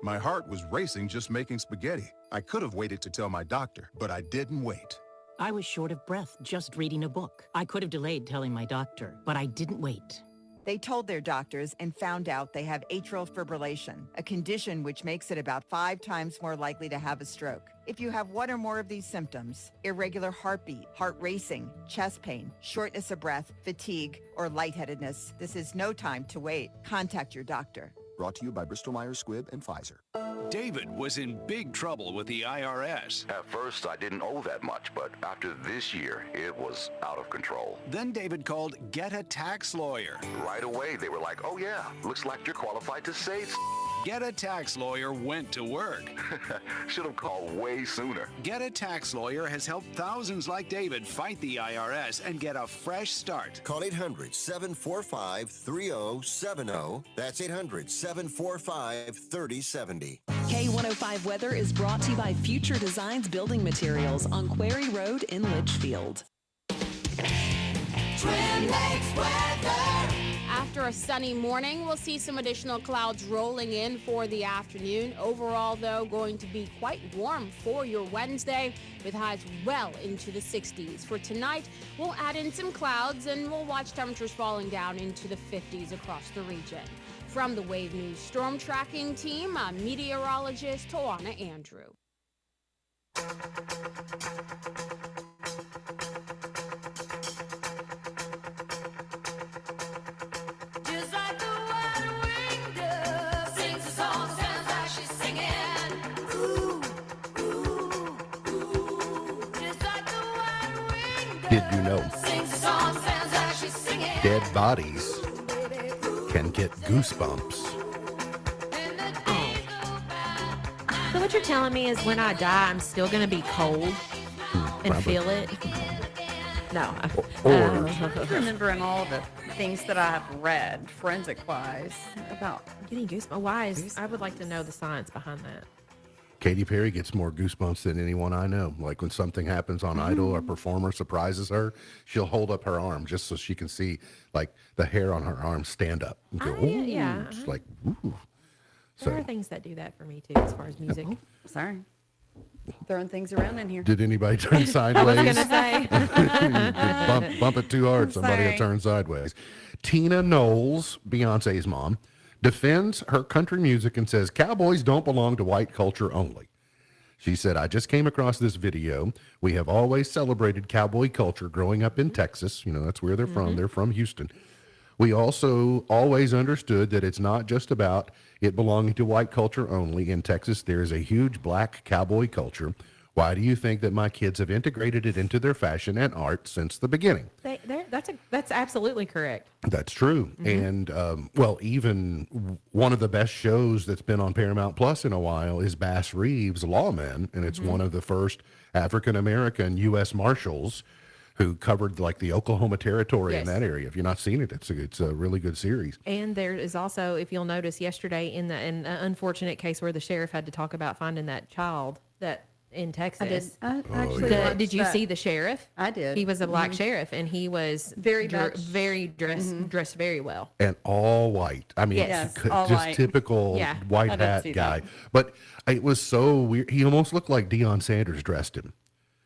My heart was racing just making spaghetti. I could have waited to tell my doctor, but I didn't wait. I was short of breath just reading a book. I could have delayed telling my doctor, but I didn't wait. They told their doctors and found out they have atrial fibrillation, a condition which makes it about 5 times more likely to have a stroke. If you have one or more of these symptoms, irregular heartbeat, heart racing, chest pain, shortness of breath, fatigue, or lightheadedness, this is no time to wait. Contact your doctor. Brought to you by Bristol-Myers Squibb and Pfizer. David was in big trouble with the IRS. At first, I didn't owe that much, but after this year, it was out of control. Then David called Get a Tax Lawyer. Right away, they were like, oh yeah, looks like you're qualified to save. Get a Tax Lawyer went to work. Should have called way sooner. Get a Tax Lawyer has helped thousands like David fight the IRS and get a fresh start. Call 800-745-3070. That's 800-745-3070. K105 Weather is brought to you by Future Designs Building Materials on Quarry Road in Litchfield. Twin Lakes weather. After a sunny morning, we'll see some additional clouds rolling in for the afternoon. Overall, though, going to be quite warm for your Wednesday with highs well into the 60s. For tonight, we'll add in some clouds and we'll watch temperatures falling down into the 50s across the region. From the Wave News Storm Tracking Team, I'm meteorologist Tawana Andrew. Did you know dead bodies can get goosebumps? So what you're telling me is when I die, I'm still going to be cold and probably. feel it? No. I'm remembering all the things that I have read, forensic-wise, about Getting goosebumps. Why is, I would like to know the science behind that. Katy Perry gets more goosebumps than anyone I know. Like when something happens on Idol, a performer surprises her, she'll hold up her arm just so she can see like the hair on her arm stand up. And go, ooh. Yeah. It's like, ooh. There are So, things that do that for me too, as far as music. Sorry. Throwing things around in here. did anybody turn I was sideways? going to say. bump it too hard, somebody will Sorry. turn sideways. Tina Knowles, Beyonce's mom, defends her country music and says cowboys don't belong to white culture only. She said, I just came across this video. We have always celebrated cowboy culture growing up in Texas. You know, that's where they're from. They're from Houston. We also always understood that it's not just about it belonging to white culture only. In Texas, there is a huge black cowboy culture. Why do you think that my kids have integrated it into their fashion and art since the beginning? That's absolutely correct. That's true. And, well, even one of the best shows that's been on Paramount Plus in a while is Bass Reeves Lawmen. And it's one of the first African-American U.S. Marshals who covered like the Oklahoma Territory in Yes. that area. If you're not seen it, it's a really good series. And there is also, if you'll notice yesterday in the unfortunate case where the sheriff had to talk about finding that child that in Texas. I actually yeah. watched Did you that. see the sheriff? I did. He was a black sheriff, and he was Very much- dressed very well. And all white. I mean, Yes, c- all just white. typical Yeah. white I did hat see guy. that. But it was so weird. He almost looked like Deion Sanders dressed him.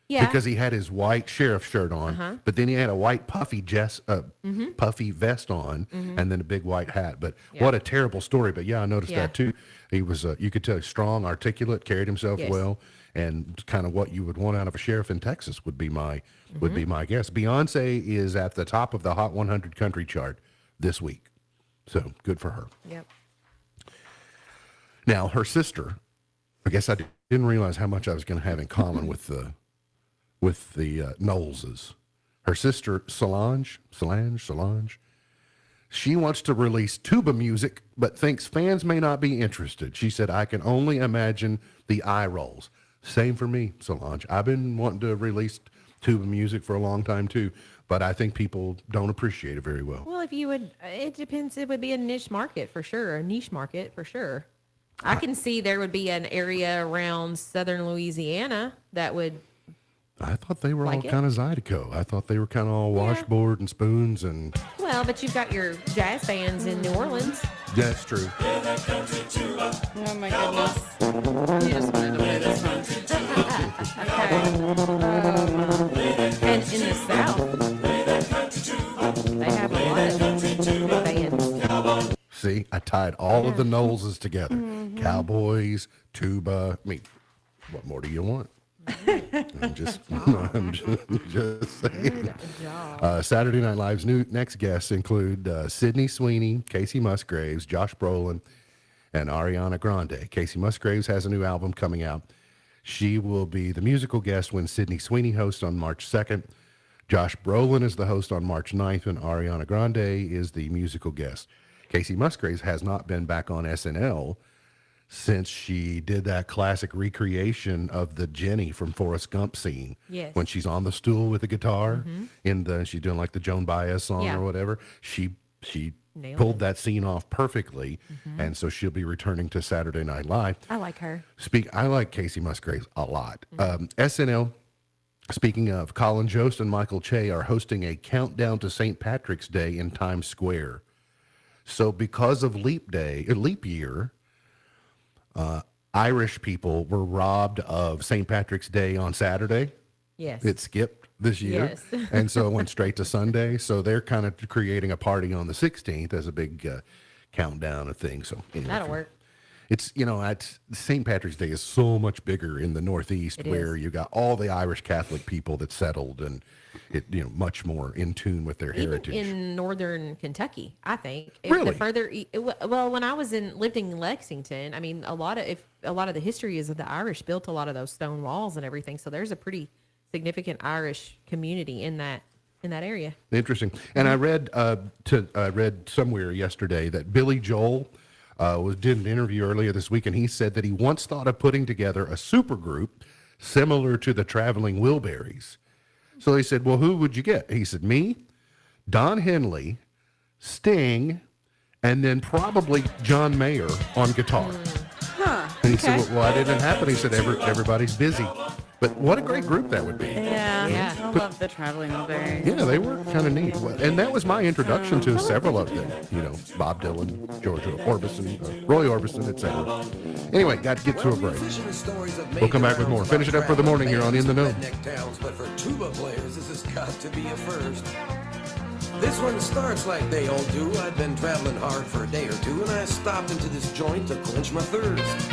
Yeah. Because he had his white sheriff shirt on, but then he had a white puffy puffy vest on, and then a big white hat. But what a terrible story! But yeah, I noticed Yeah. that too. He was, you could tell, strong, articulate, carried himself Yes. well, and kind of what you would want out of a sheriff in Texas would be my guess. Beyonce is at the top of the Hot 100 country chart this week, so good for her. Yep. Now her sister, I guess I didn't realize how much I was going to have in common with the Knowleses. Her sister Solange, she wants to release tuba music, but thinks fans may not be interested. She said, I can only imagine the eye rolls. Same for me, Solange. I've been wanting to release tuba music for a long time too, but I think people don't appreciate it very well. Well, if you would, it depends. It would be a niche market for sure, a niche market for sure. I can see there would be an area around southern Louisiana that would. I thought they were Like all it? kind ofZydeco. I thought they were kind of all washboard and spoons and... Well, but you've got your jazz bands in New Orleans. That's true. Oh my goodness. You just wanted to play this one. And in the South, they have a lot of bands. See, I tied all of the Knowleses together. Cowboys, tuba. I mean, what more do you want? I'm just saying. Saturday Night Live's next guests include Sydney Sweeney, Casey Musgraves, Josh Brolin, and Ariana Grande. Casey Musgraves has a new album coming out. She will be the musical guest when Sydney Sweeney hosts on March 2nd. Josh Brolin is the host on March 9th, and Ariana Grande is the musical guest. Casey Musgraves has not been back on SNL since she did that classic recreation of the Jenny from Forrest Gump scene. Yes. When she's on the stool with the guitar she's doing like the Joan Baez song Yeah. or whatever. She Nailed pulled it. that scene off perfectly. And so she'll be returning to Saturday Night Live. I like her. I like Casey Musgraves a lot. SNL, speaking of, Colin Jost and Michael Che are hosting a countdown to St. Patrick's Day in Times Square. So because of leap year, Irish people were robbed of St. Patrick's Day on Saturday. Yes. It skipped this year. Yes. And so it went straight to Sunday. So they're kind of creating a party on the 16th as a big countdown of things. So anyway, That'll work. It's, St. Patrick's Day is so much bigger in the Northeast where you got all the Irish Catholic people that settled and it, much more in tune with their Even heritage. in northern Kentucky, I think. Really? The further, well, when I was living in Lexington, I mean, a lot of the history is that the Irish built a lot of those stone walls and everything. So there's a pretty significant Irish community in that area. Interesting. And I read somewhere yesterday that Billy Joel did an interview earlier this week, and he said that he once thought of putting together a super group similar to the Traveling Wilburys. So he said, well, who would you get? He said, me, Don Henley, Sting, and then probably John Mayer on guitar. And he said, well, why didn't it happen? He said, everybody's busy. But what a great group that would be. Yeah. I love the Traveling Wilburys. Yeah, they were kind of neat. And that was my introduction to several of them. Bob Dylan, George Orbison, Roy Orbison, etc. Anyway, got to get to a break. We'll come back with more. Finish it up for the morning here on In the Know. But for tuba players, this has got to be a first. This one starts like they all do. I've been traveling hard for a day or two, and I stopped into this joint to quench my thirst.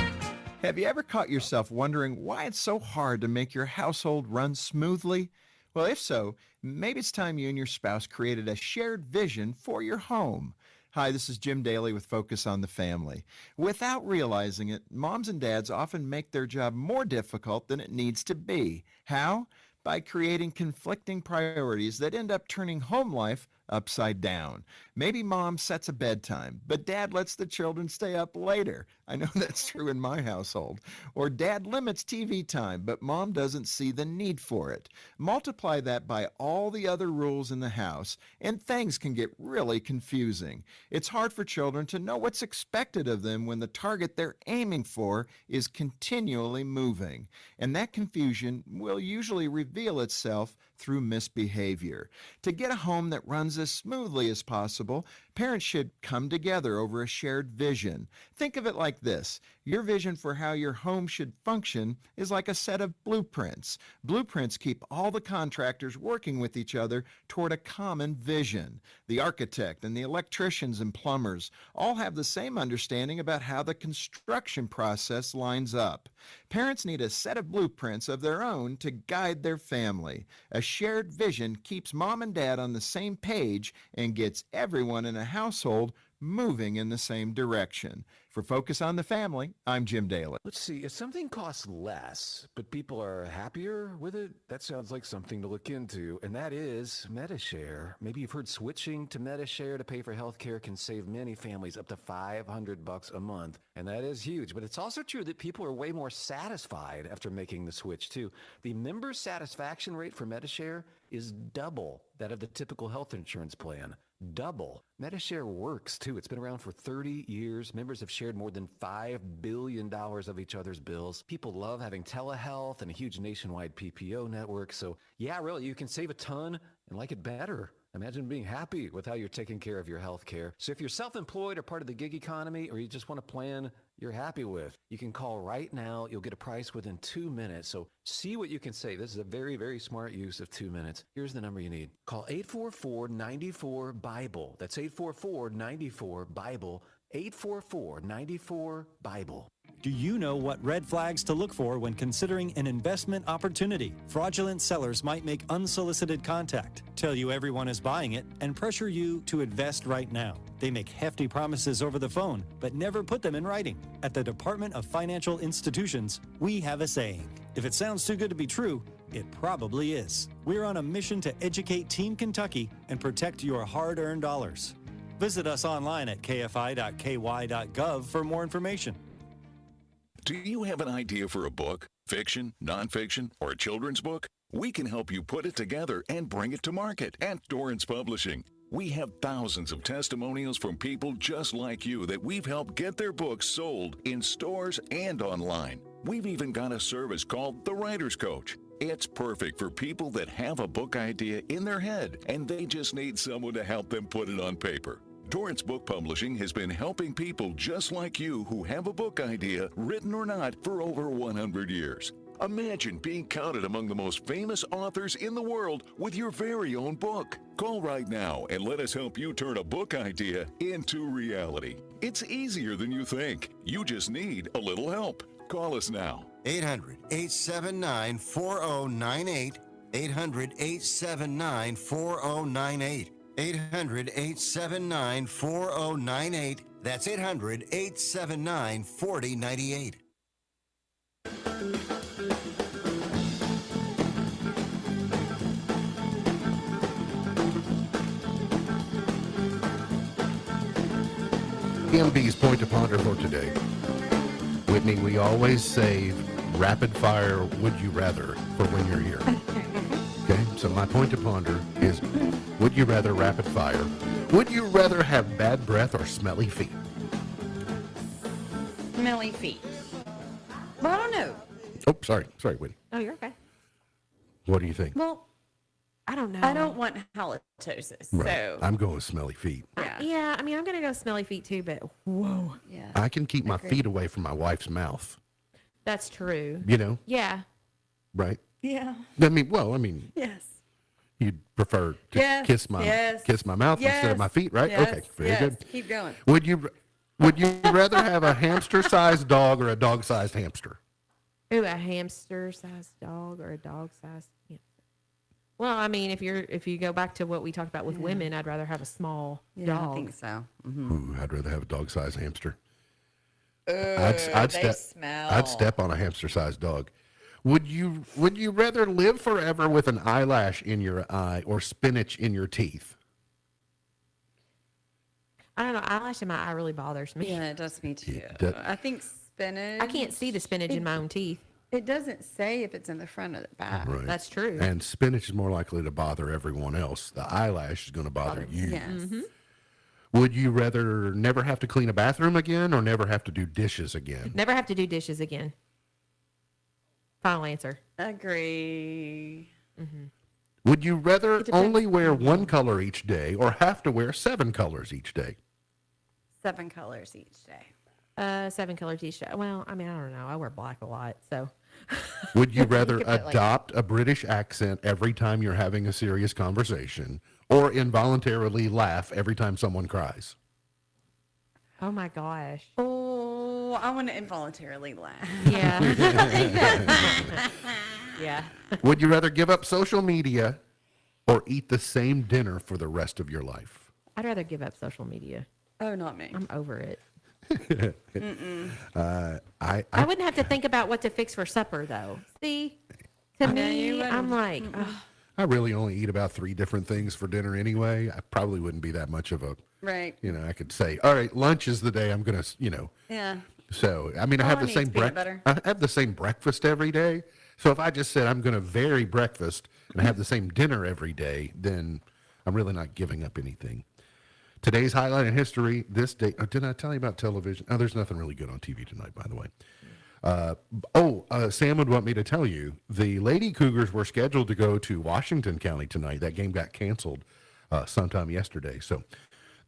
Have you ever caught yourself wondering why it's so hard to make your household run smoothly? Well, if so, maybe it's time you and your spouse created a shared vision for your home. Hi, this is Jim Daly with Focus on the Family. Without realizing it, moms and dads often make their job more difficult than it needs to be. How? By creating conflicting priorities that end up turning home life upside down. Maybe mom sets a bedtime, but dad lets the children stay up later. I know that's true in my household. Or dad limits TV time, but mom doesn't see the need for it. Multiply that by all the other rules in the house, and things can get really confusing. It's hard for children to know what's expected of them when the target they're aiming for is continually moving. And that confusion will usually reveal itself through misbehavior. To get a home that runs as smoothly as possible, parents should come together over a shared vision. Think of it like this. Your vision for how your home should function is like a set of blueprints. Blueprints keep all the contractors working with each other toward a common vision. The architect and the electricians and plumbers all have the same understanding about how the construction process lines up. Parents need a set of blueprints of their own to guide their family. A shared vision keeps mom and dad on the same page and gets everyone in a household moving in the same direction. For Focus on the Family, I'm Jim Daly. Let's see, if something costs less, but people are happier with it, that sounds like something to look into, and that is Medi-Share. Maybe you've heard switching to Medi-Share to pay for healthcare can save many families up to $500 a month, and that is huge. But it's also true that people are way more satisfied after making the switch, too. The member satisfaction rate for Medi-Share is double that of the typical health insurance plan. Double. Medi-Share works, too. It's been around for 30 years. Members have shared more than $5 billion of each other's bills. People love having telehealth and a huge nationwide PPO network. So, yeah, really, you can save a ton and like it better. Imagine being happy with how you're taking care of your health care. So if you're self-employed or part of the gig economy, or you just want a plan you're happy with, you can call right now. You'll get a price within 2 minutes. So see what you can save. This is a very, very smart use of 2 minutes. Here's the number you need. Call 844-94-BIBLE. That's 844-94-BIBLE. 844-94-BIBLE. Do you know what red flags to look for when considering an investment opportunity? Fraudulent sellers might make unsolicited contact, tell you everyone is buying it, and pressure you to invest right now. They make hefty promises over the phone, but never put them in writing. At the Department of Financial Institutions, we have a saying. If it sounds too good to be true, it probably is. We're on a mission to educate Team Kentucky and protect your hard-earned dollars. Visit us online at kfi.ky.gov for more information. Do you have an idea for a book, fiction, nonfiction, or a children's book? We can help you put it together and bring it to market at Dorrance Publishing. We have thousands of testimonials from people just like you that we've helped get their books sold in stores and online. We've even got a service called The Writer's Coach. It's perfect for people that have a book idea in their head and they just need someone to help them put it on paper. Torrance Book Publishing has been helping people just like you who have a book idea, written or not, for over 100 years. Imagine being counted among the most famous authors in the world with your very own book. Call right now and let us help you turn a book idea into reality. It's easier than you think. You just need a little help. Call us now. 800-879-4098. 800-879-4098. 800-879-4098. That's 800-879-4098. PMB's point to ponder for today. Whitney, we always save rapid fire would you rather for when you're here. Okay, so my point to ponder is, would you rather rapid fire? Would you rather have bad breath or smelly feet? Smelly feet. Well, I don't know. Oh, sorry, Whitney. Oh, you're okay. What do you think? Well, I don't know. I don't want halitosis, Right. so I'm going with smelly feet. Yeah, I mean, I'm going to go smelly feet too, but whoa. Yeah. I can keep my feet away from my wife's mouth, That's true. you know, Yeah. right? Yeah. I mean, Yes. you'd prefer to Yes, kiss my yes, mouth instead of my yes, feet, right? yes, Okay, very yes. good. Keep going. Would you rather have a hamster-sized dog or a dog-sized hamster? Ooh, a hamster-sized dog or a dog-sized hamster. Well, I mean, if you go back to what we talked about with women, I'd rather have a small dog. I think so. Ooh, I'd rather have a dog-sized hamster. They step. smell. I'd step on a hamster-sized dog. Would you rather live forever with an eyelash in your eye or spinach in your teeth? I don't know. Eyelash in my eye really bothers me. Yeah, it does me too. that- I think spinach. I can't see the spinach in my own teeth. It doesn't say if it's in the front or the back. Right. That's true. And spinach is more likely to bother everyone else. The eyelash is going to bother you. Yes. Would you rather never have to clean a bathroom again or never have to do dishes again? Never have to do dishes again. Final answer. Agree. Would you rather It depends. only wear one color each day or have to wear 7 colors each day? 7 colors each day. 7 color t-shirt. Well, I mean, I don't know. I wear black a lot, so. Would you rather could put, like- adopt a British accent every time you're having a serious conversation or involuntarily laugh every time someone cries? Oh my gosh. Oh, I want to involuntarily laugh. Yeah. Yeah. Would you rather give up social media or eat the same dinner for the rest of your life? I'd rather give up social media. Oh, not me. I'm over it. I I wouldn't have to think about what to fix for supper, though. See, to you me, wouldn't. I'm like, ugh. I really only eat about 3 different things for dinner anyway. I probably wouldn't be that much of a, Right. I could say, all right, lunch is the day I'm going to, Yeah. So, I mean, I All have I the need same is peanut butter. I have the same breakfast every day. So if I just said I'm going to vary breakfast and have the same dinner every day, then I'm really not giving up anything. Today's highlight in history, this day. Oh, didn't I tell you about television? Oh, there's nothing really good on TV tonight, by the way. Sam would want me to tell you, the Lady Cougars were scheduled to go to Washington County tonight. That game got canceled sometime yesterday. So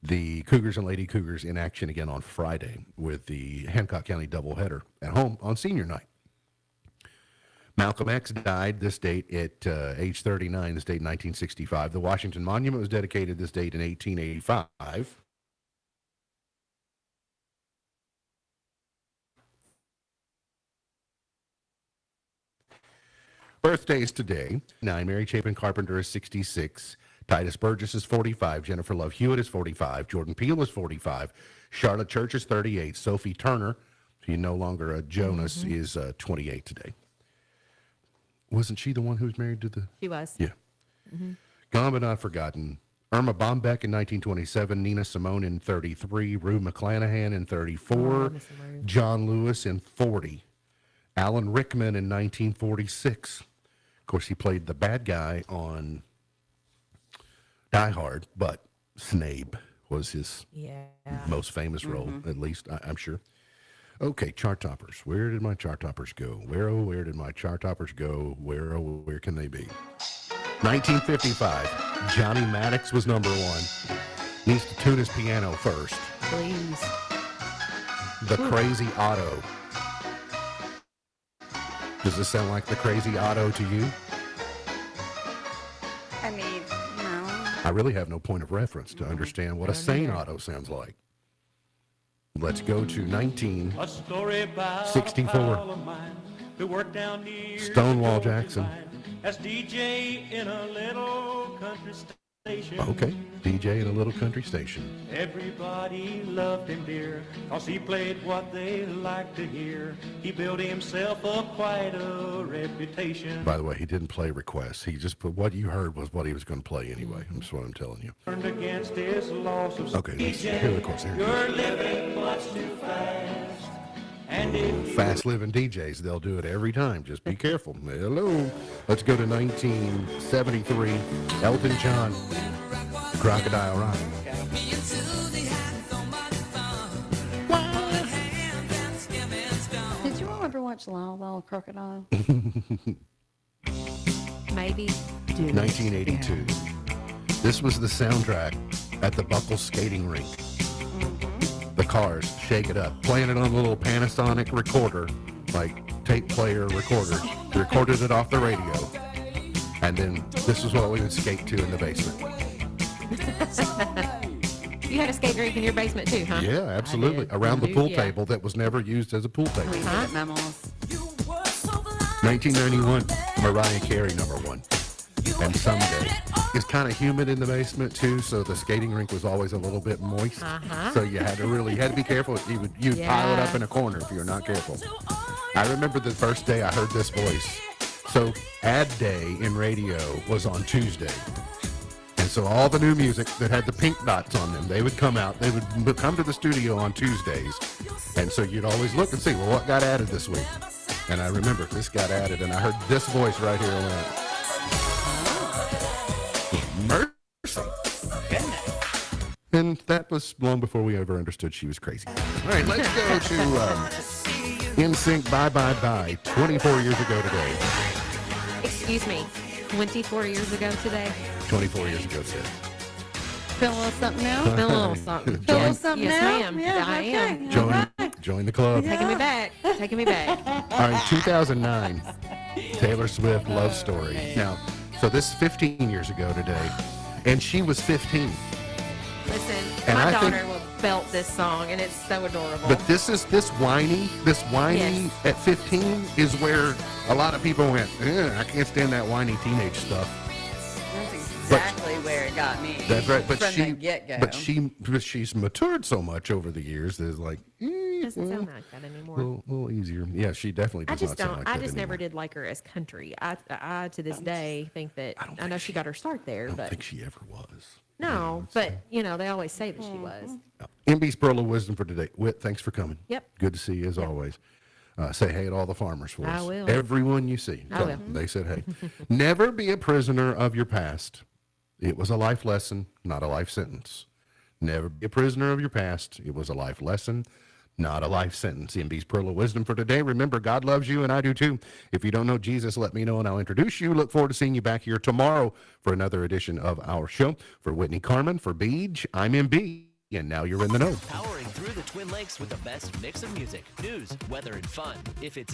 the Cougars and Lady Cougars in action again on Friday with the Hancock County doubleheader at home on senior night. Malcolm X died this date at age 39, this date in 1965. The Washington Monument was dedicated this date in 1885. Birthdays today. 9, Mary Chapin Carpenter is 66. Titus Burgess is 45. Jennifer Love Hewitt is 45. Jordan Peele is 45. Charlotte Church is 38. Sophie Turner, she's no longer a Jonas, is 28 today. Wasn't she the one who was married to the... She was. Yeah. Gone but not forgotten. Irma Bombeck in 1927. Nina Simone in 33. Rue McClanahan in 34. Oh, Miss Rue. John Lewis in 40. Alan Rickman in 1946. Of course, he played the bad guy on Die Hard, but Snape was his most famous role, at least, I'm sure. Okay, chart toppers. Where did my chart toppers go? Where, oh, where did my chart toppers go? Where, oh, where can they be? 1955, Johnny Maddox was number 1. Needs to tune his piano first. Please. The Crazy Otto. Does this sound like the Crazy Otto to you? I mean, no. I really have no point of reference to understand what a sane Otto sounds like. Let's go to 1964. Stonewall Jackson. As DJ in a little country station. Okay, DJ in a little country station. Everybody loved him dear, cause he played what they liked to hear. He built himself up quite a reputation. By the way, he didn't play requests. He just put what you heard was what he was going to play anyway. That's what I'm telling you. Turned against his loss of Okay, here of course. Here. You're living much too fast. And if Fast living DJs, they'll do it every time. Just be careful. Hello. Let's go to 1973. Elton John, Crocodile Rock. Did you all ever watch Lyle Lyle Crocodile? Maybe. 1982. This was the soundtrack at the Buckle Skating Rink. The Cars, Shake It Up, playing it on a little Panasonic recorder, like tape player recorder. Recorded it off the radio. And then this is what we would skate to in the basement. You had a skate rink in your basement too, huh? Yeah, absolutely. Around the pool Yeah. table that was never used as a pool table. We did it memos. 1991, Mariah Carey, #1. And Someday. It's kind of humid in the basement too, so the skating rink was always a little bit moist. So you had to be careful. You'd pile it up in a corner if you're not careful. I remember the first day I heard this voice. So ad day in radio was on Tuesday. And so all the new music that had the pink dots on them, they would come out. They would come to the studio on Tuesdays. And so you'd always look and see, well, what got added this week? And I remember this got added, and I heard this voice right here. And went, mercy. And that was long before we ever understood she was crazy. All right, let's go to NSYNC Bye Bye Bye, 24 years ago today. Excuse me. 24 years ago today. 24 years ago today. Feel a little something now? Feel a little something. Feel a little something Yes, now? ma'am. Yeah, I am. okay. Join the club. Taking me back. Taking me back. All right, 2009, Taylor Swift, Love Story. Now, so this is 15 years ago today, and she was 15. Listen, And my I think- daughter will belt this song, and it's so adorable. But this whiny Yes. at 15 is where a lot of people went, I can't stand that whiny teenage stuff. That's exactly where it got me. That's right, but from the get-go. but she's matured so much over the years that it's like, doesn't sound like that anymore. a little easier. Yeah, she definitely I does just not sound don't. like I that just never anymore. did like her as country. I to this day think that I know she got her start there, I don't but think she ever was. no. But they always say that she was. MB's Pearl of Wisdom for today. Whit, thanks for coming. Yep. Good to see you as always. Say hey to all the farmers for I us. will. Everyone you see. I Tell will. them they said hey. Never be a prisoner of your past. It was a life lesson, not a life sentence. Never be a prisoner of your past. It was a life lesson, not a life sentence. MB's Pearl of Wisdom for today. Remember, God loves you, and I do too. If you don't know Jesus, let me know, and I'll introduce you. Look forward to seeing you back here tomorrow for another edition of our show. For Whitney Carmen, for Beej, I'm MB, and now you're in the know. Powering through the Twin Lakes with the best mix of music, news, weather, and fun. If it's